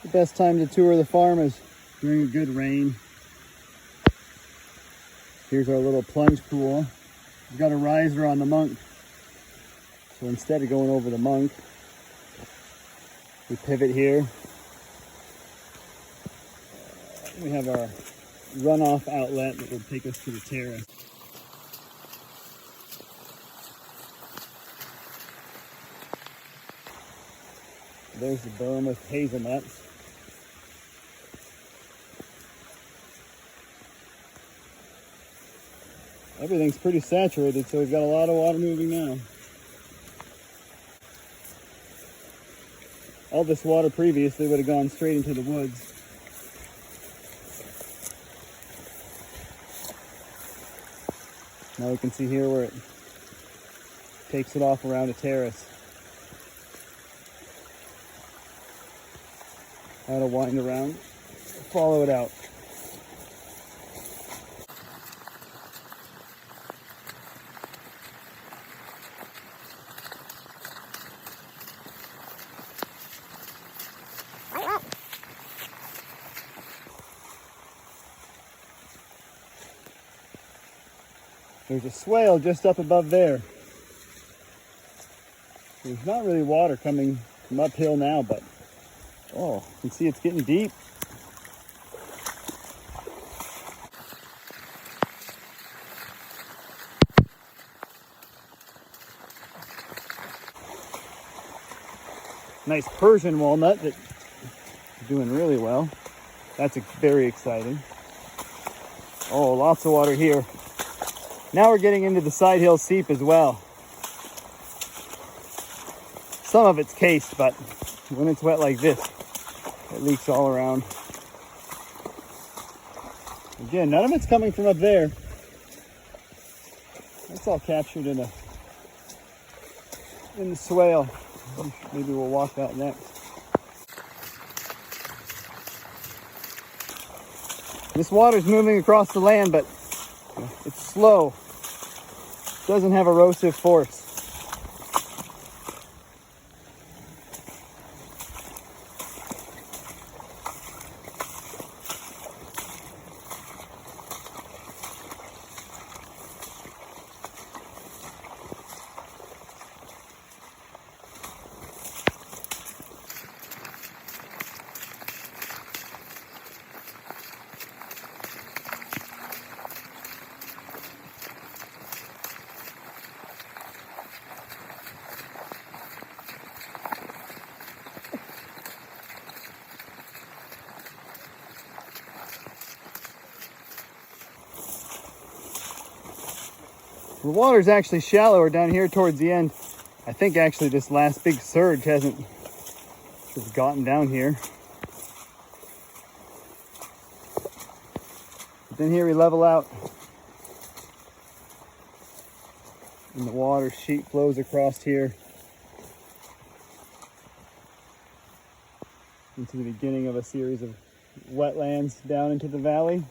The best time to tour the farm is during a good rain. Here's our little plunge pool. We've got a riser on the monk. So instead of going over the monk, we pivot here. We have our runoff outlet that will take us to the terrace. There's the berm with hazelnuts. Everything's pretty saturated, so we've got a lot of water moving now. All this water previously would have gone straight into the woods. Now we can see here where it takes it off around a terrace. How to wind around, follow it out. There's a swale just up above there. There's not really water coming from uphill now, but oh, you can see it's getting deep. Nice Persian walnut that's doing really well. That's very exciting. Oh, lots of water here. Now we're getting into the side hill seep as well. Some of it's cased, but when it's wet like this, it leaks all around. Again, none of it's coming from up there. That's all captured in the swale. Maybe we'll walk that next. This water's moving across the land, but it's slow. It doesn't have erosive force. The water's actually shallower down here towards the end. I think actually this last big surge hasn't just gotten down here. But then here we level out. And the water sheet flows across here into the beginning of a series of wetlands down into the valley.